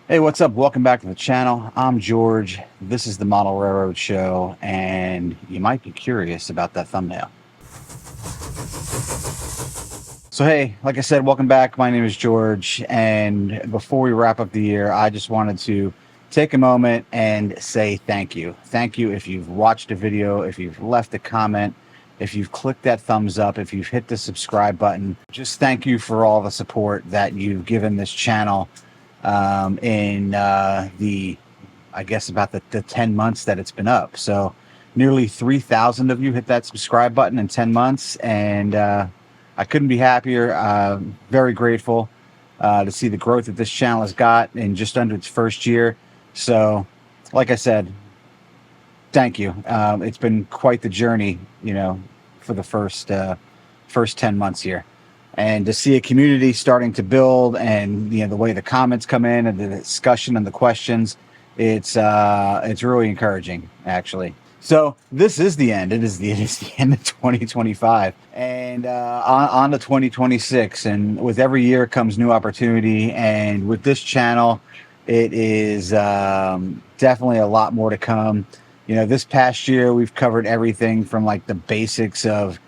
Hey, what's up? Welcome back to the channel. I'm George. This is the Model Railroad Show, and you might be curious about that thumbnail. So, hey, like I said, welcome back. My name is George, and before we wrap up the year, I just wanted to take a moment and say thank you. Thank you if you've watched a video, if you've left a comment, if you've clicked that thumbs up, if you've hit the subscribe button. Just thank you for all the support that you've given this channel in I guess, about the 10 months that it's been up. So nearly 3,000 of you hit that subscribe button in 10 months. And I couldn't be happier. Very grateful to see the growth that this channel has got in just under its first year. So, like I said, thank you. It's been quite the journey, for the first 10 months here. And to see a community starting to build, and the way the comments come in and the discussion and the questions, it's really encouraging, actually. So this is the end. It is the end of 2025, and on to 2026. And with every year comes new opportunity. And with this channel, it is definitely a lot more to come. This past year we've covered everything from like the basics of,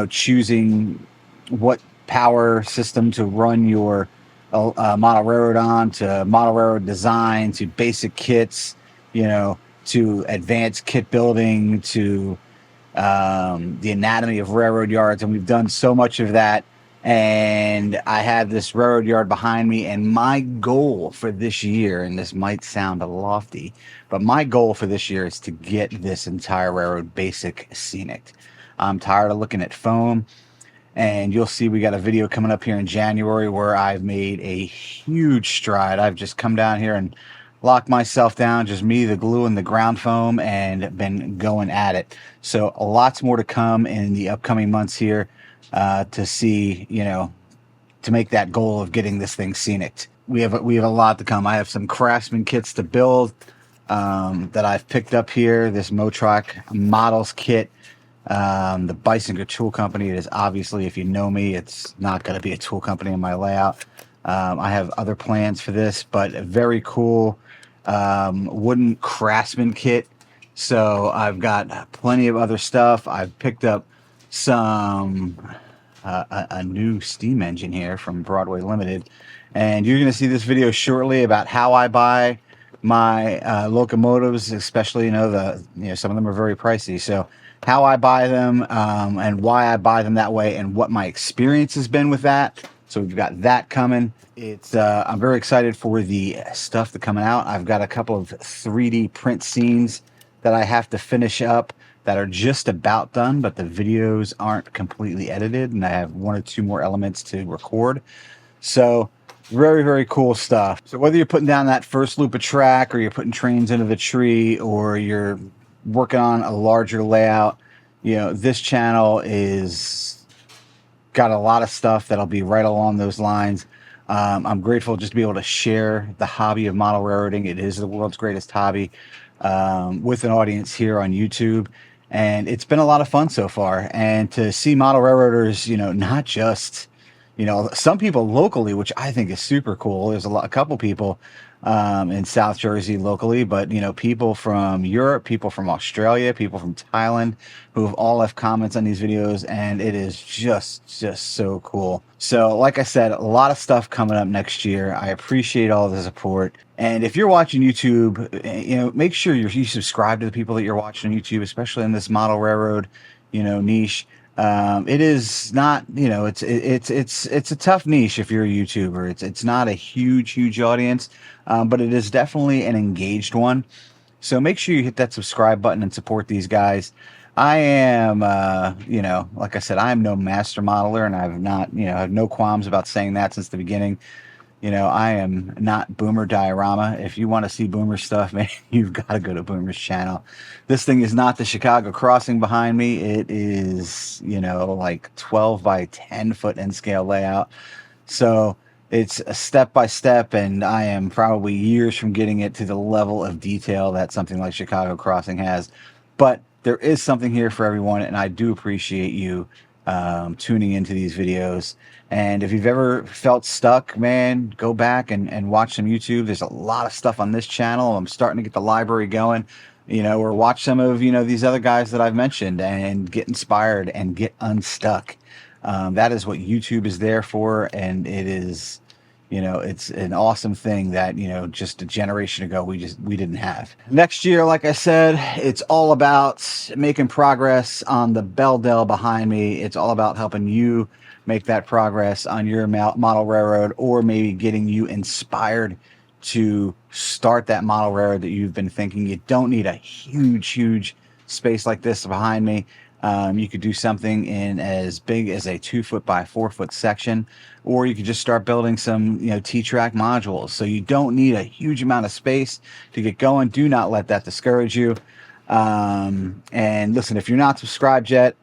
choosing what power system to run your model railroad on, to model railroad design, to basic kits, to advanced kit building, to the anatomy of railroad yards. And we've done so much of that. And I have this railroad yard behind me, and my goal for this year, and this might sound lofty, but my goal for this year is to get this entire railroad basic scenic. I'm tired of looking at foam. And you'll see we got a video coming up here in January where I've made a huge stride. I've just come down here and locked myself down, just me, the glue, and the ground foam, and been going at it. So lots more to come in the upcoming months here to see, to make that goal of getting this thing scenic. We have a lot to come. I have some Craftsman kits to build that I've picked up here. This Motrac Models kit. The Bicycle Tool Company. It is obviously, if you know me, it's not going to be a tool company in my layout. I have other plans for this, but a very cool wooden Craftsman kit. So I've got plenty of other stuff. I've picked up some a new steam engine here from Broadway Limited, and you're going to see this video shortly about how I buy my locomotives, especially some of them are very pricey. So how I buy them and why I buy them that way, and what my experience has been with that. So we've got that coming. I'm very excited for the stuff that's coming out. I've got a couple of 3D print scenes that I have to finish up that are just about done, but the videos aren't completely edited, and I have one or two more elements to record. So very, very cool stuff. So whether you're putting down that first loop of track, or you're putting trains into the tree, or you're working on a larger layout, this channel is got a lot of stuff that'll be right along those lines. I'm grateful just to be able to share the hobby of model railroading. It is the world's greatest hobby, with an audience here on YouTube. And it's been a lot of fun so far. And to see model railroaders, not just, some people locally, which I think is super cool. There's a couple people in South Jersey locally, but people from Europe, people from Australia, people from Thailand, who have all left comments on these videos, and it is just so cool. So like I said, a lot of stuff coming up next year. I appreciate all the support. And if you're watching YouTube, make sure you subscribe to the people that you're watching on YouTube, especially in this model railroad niche. It is not, it's a tough niche if you're a YouTuber. It's not a huge audience, but it is definitely an engaged one. So make sure you hit that subscribe button and support these guys. I am, like I said, I'm no master modeler, and I've not, I have no qualms about saying that since the beginning. I am not Boomer Diorama. If you want to see Boomer stuff, man, you've got to go to Boomer's channel. This thing is not the Chicago Crossing behind me. It is, like 12 by 10 foot N scale layout. So it's a step by step, and I am probably years from getting it to the level of detail that something like Chicago Crossing has. But there is something here for everyone, and I do appreciate you tuning into these videos. And if you've ever felt stuck, man, go back and watch some YouTube. There's a lot of stuff on this channel. I'm starting to get the library going, or watch some of, these other guys that I've mentioned and get inspired and get unstuck. That is what YouTube is there for. And it is, it's an awesome thing that, just a generation ago, we didn't have. Next year, like I said, it's all about making progress on the Bell Dell behind me. It's all about helping you make that progress on your model railroad, or maybe getting you inspired to start that model railroad that you've been thinking. You don't need a huge space like this behind me. You could do something in as big as a 2 foot by 4 foot section, or you could just start building some, T-track modules. So you don't need a huge amount of space to get going. Do not let that discourage you. And listen, if you're not subscribed yet,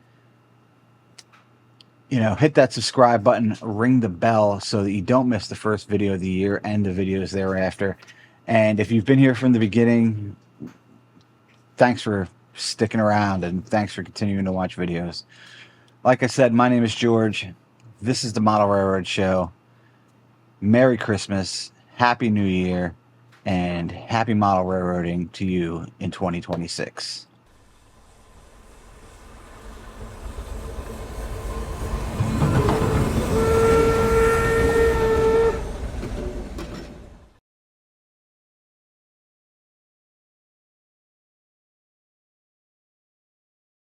hit that subscribe button, ring the bell so that you don't miss the first video of the year and the videos thereafter. And if you've been here from the beginning, thanks for sticking around, and thanks for continuing to watch videos. Like I said, my name is George. This is the Model Railroad Show. Merry Christmas, Happy New Year, and happy model railroading to you in 2026.